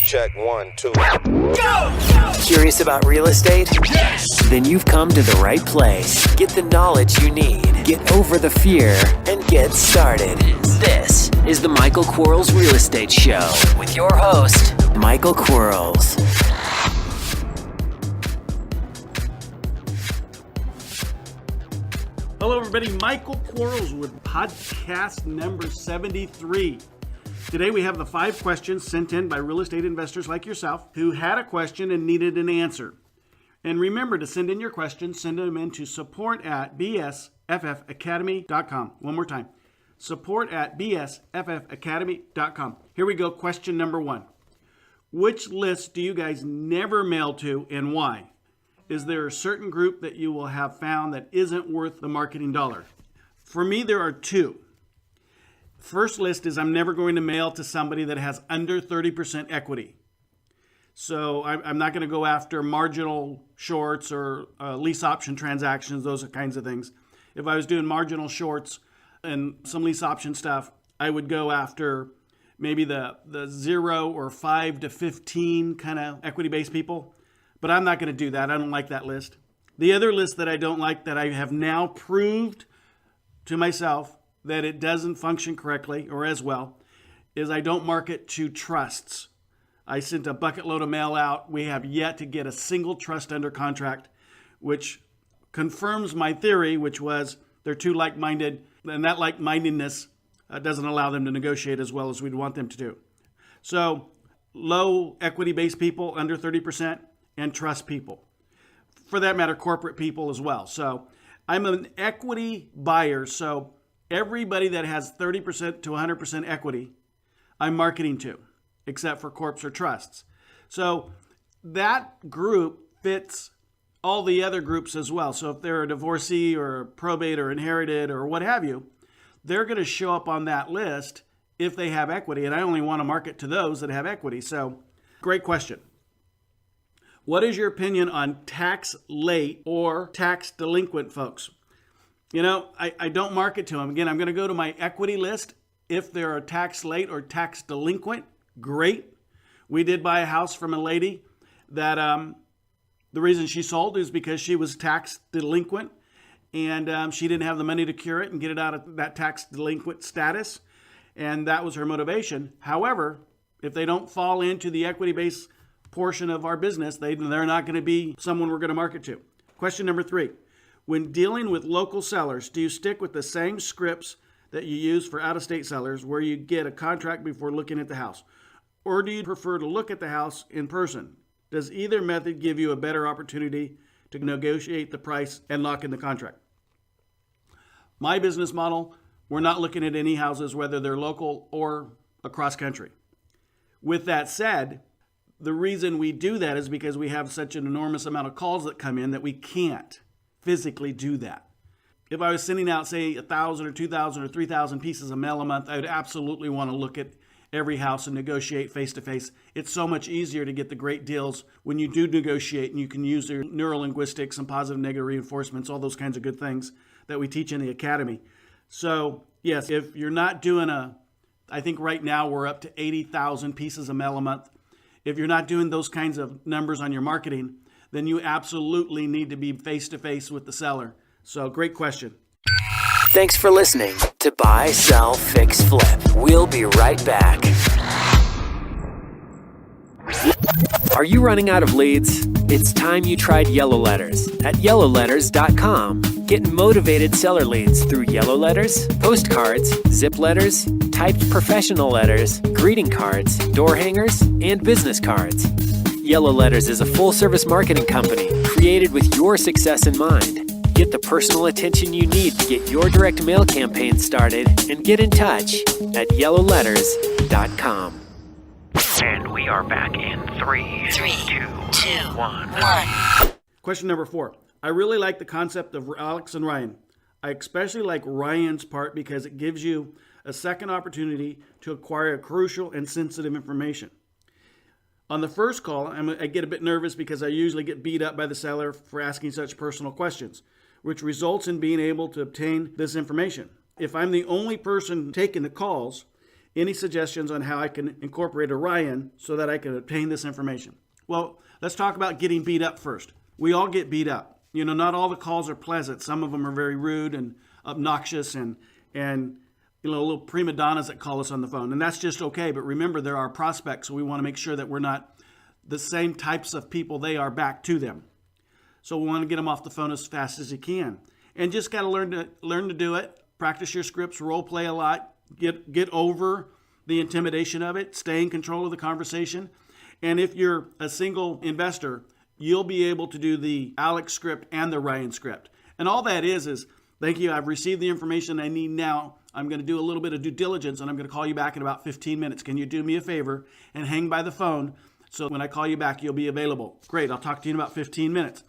Check 1, 2. Go! Curious about real estate? Yes! Then you've come to the right place. Get the knowledge you need, get over the fear, and get started. This is the Michael Quarles Real Estate Show with your host, Michael Quarles. Hello, everybody. Michael Quarles with podcast number 73. Today we have the 5 questions sent in by real estate investors like yourself who had a question and needed an answer. And remember to send in your questions, send them in to support@bsffacademy.com. One more time, support@bsffacademy.com. Here we go. Question number 1. Which list do you guys never mail to and why? Is there a certain group that you will have found that isn't worth the marketing dollar? For me, there are 2. First list is I'm never going to mail to somebody that has under 30% equity. So I'm not going to go after marginal shorts or lease option transactions, those kinds of things. If I was doing marginal shorts and some lease option stuff, I would go after maybe the 0 or 5 to 15 kind of equity-based people. But I'm not going to do that. I don't like that list. The other list that I don't like that I have now proved to myself that it doesn't function correctly or as well is I don't market to trusts. I sent a bucket load of mail out. We have yet to get a single trust under contract, which confirms my theory, which was they're too like-minded, and that like-mindedness doesn't allow them to negotiate as well as we'd want them to do. So low equity-based people, under 30%, and trust people. For that matter, corporate people as well. So I'm an equity buyer, so everybody that has 30% to 100% equity, I'm marketing to, except for corps or trusts. So that group fits all the other groups as well. So if they're a divorcee or a probate or inherited or what have you, they're going to show up on that list if they have equity. And I only want to market to those that have equity. So great question. What is your opinion on tax late or tax delinquent folks? You know, I don't market to them. Again, I'm going to go to my equity list. If they're a tax late or tax delinquent, great. We did buy a house from a lady that the reason she sold is because she was tax delinquent and she didn't have the money to cure it and get it out of that tax delinquent status. And that was her motivation. However, if they don't fall into the equity-based portion of our business, they're not going to be someone we're going to market to. Question number 3. When dealing with local sellers, do you stick with the same scripts that you use for out-of-state sellers where you get a contract before looking at the house? Or do you prefer to look at the house in person? Does either method give you a better opportunity to negotiate the price and lock in the contract? My business model, we're not looking at any houses, whether they're local or across country. With that said, the reason we do that is because we have such an enormous amount of calls that come in that we can't physically do that. If I was sending out, say, 1,000 or 2,000 or 3,000 pieces of mail a month, I would absolutely want to look at every house and negotiate face-to-face. It's so much easier to get the great deals when you do negotiate, and you can use your neurolinguistics and positive negative reinforcements, all those kinds of good things that we teach in the academy. So, yes, if you're not doing I think right now we're up to 80,000 pieces of mail a month. If you're not doing those kinds of numbers on your marketing, then you absolutely need to be face-to-face with the seller. So great question. Thanks for listening to Buy, Sell, Fix, Flip. We'll be right back. Are you running out of leads? It's time you tried Yellow Letters at yellowletters.com. Get motivated seller leads through yellow letters, postcards, zip letters, typed professional letters, greeting cards, door hangers, and business cards. Yellow Letters is a full-service marketing company created with your success in mind. Get the personal attention you need to get your direct mail campaign started and get in touch at yellowletters.com. And we are back in 3, 2, 1. Question number 4. I really like the concept of Alex and Ryan. I especially like Ryan's part because it gives you a second opportunity to acquire crucial and sensitive information. On the first call, I get a bit nervous because I usually get beat up by the seller for asking such personal questions, which results in being able to obtain this information. If I'm the only person taking the calls, Any suggestions on how I can incorporate Orion so that I can obtain this information? Well, let's talk about getting beat up first. We all get beat up. Not all the calls are pleasant. Some of them are very rude and obnoxious and little prima donnas that call us on the phone. And that's just okay. But remember, they're our prospects, so we want to make sure that we're not the same types of people they are back to them. So we want to get them off the phone as fast as you can. And just got to learn to do it. Practice your scripts, role play a lot. Get over the intimidation of it. Stay in control of the conversation. And if you're a single investor, you'll be able to do the Alex script and the Ryan script. And all that is thank you, I've received the information I need now. I'm going to do a little bit of due diligence, and I'm going to call you back in about 15 minutes. Can you do me a favor and hang by the phone so when I call you back, you'll be available? Great, I'll talk to you in about 15 minutes.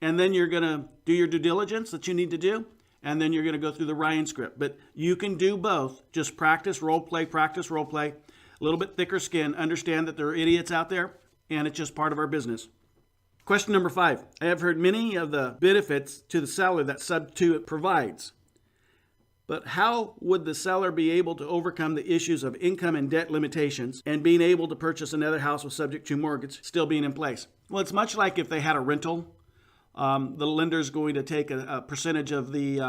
And then you're going to do your due diligence that you need to do, and then you're going to go through the Ryan script. But you can do both. Just practice, role play, a little bit thicker skin. Understand that there are idiots out there, and it's just part of our business. Question number 5. I have heard many of the benefits to the seller that Sub-2 provides. But how would the seller be able to overcome the issues of income and debt limitations and being able to purchase another house with subject to mortgage still being in place? Well, it's much like if they had a rental. The lender's going to take a percentage of the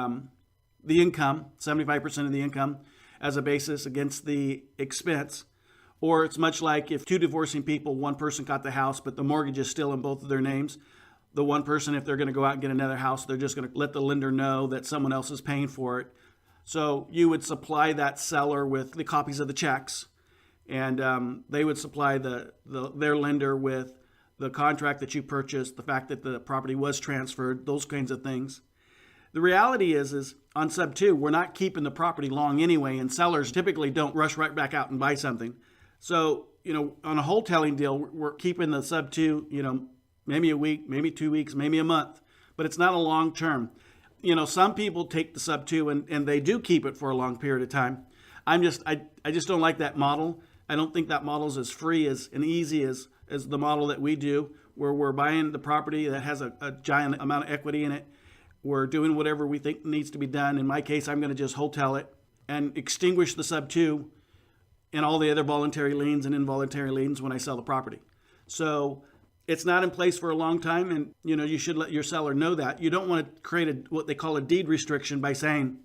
income, 75% of the income, as a basis against the expense. Or it's much like if two divorcing people, one person got the house, but the mortgage is still in both of their names. The one person, if they're going to go out and get another house, they're just going to let the lender know that someone else is paying for it. So you would supply that seller with the copies of the checks, and they would supply their lender with the contract that you purchased, the fact that the property was transferred, those kinds of things. The reality is on Sub-2, we're not keeping the property long anyway, and sellers typically don't rush right back out and buy something. So, on a wholesaling deal, we're keeping the Sub-2, maybe a week, maybe 2 weeks, maybe a month, but it's not a long term. Some people take the Sub-2 and they do keep it for a long period of time. I just don't like that model. I don't think that model is as free and easy as the model that we do, where we're buying the property that has a giant amount of equity in it. We're doing whatever we think needs to be done. In my case, I'm going to just wholesale it and extinguish the Sub-2 and all the other voluntary liens and involuntary liens when I sell the property. So it's not in place for a long time, and you should let your seller know that. You don't want to create what they call a deed restriction by saying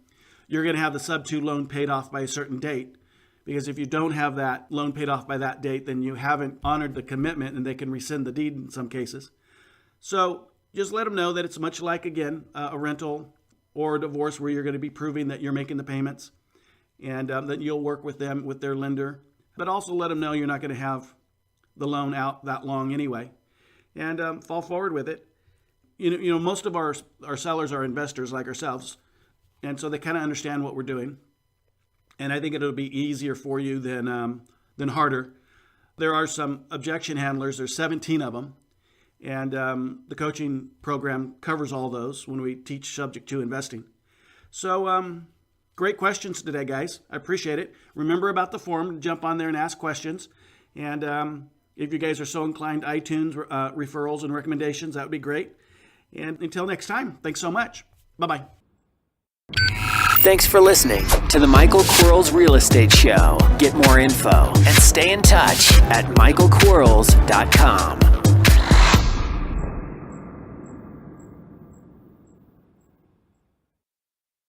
you're going to have the Sub-2 loan paid off by a certain date. Because if you don't have that loan paid off by that date, then you haven't honored the commitment, and they can rescind the deed in some cases. So just let them know that it's much like, again, a rental or a divorce where you're going to be proving that you're making the payments, and that you'll work with them, with their lender. But also let them know you're not going to have the loan out that long anyway, and fall forward with it. Most of our sellers are investors like ourselves, and so they kind of understand what we're doing. And I think it'll be easier for you than harder. There are some objection handlers. There's 17 of them. And the coaching program covers all those when we teach subject to investing. So great questions today, guys. I appreciate it. Remember about the form. Jump on there and ask questions. And if you guys are so inclined, iTunes referrals and recommendations, that would be great. And until next time, thanks so much. Bye-bye. Thanks for listening to the Michael Quarles Real Estate Show. Get more info and stay in touch at michaelquarles.com.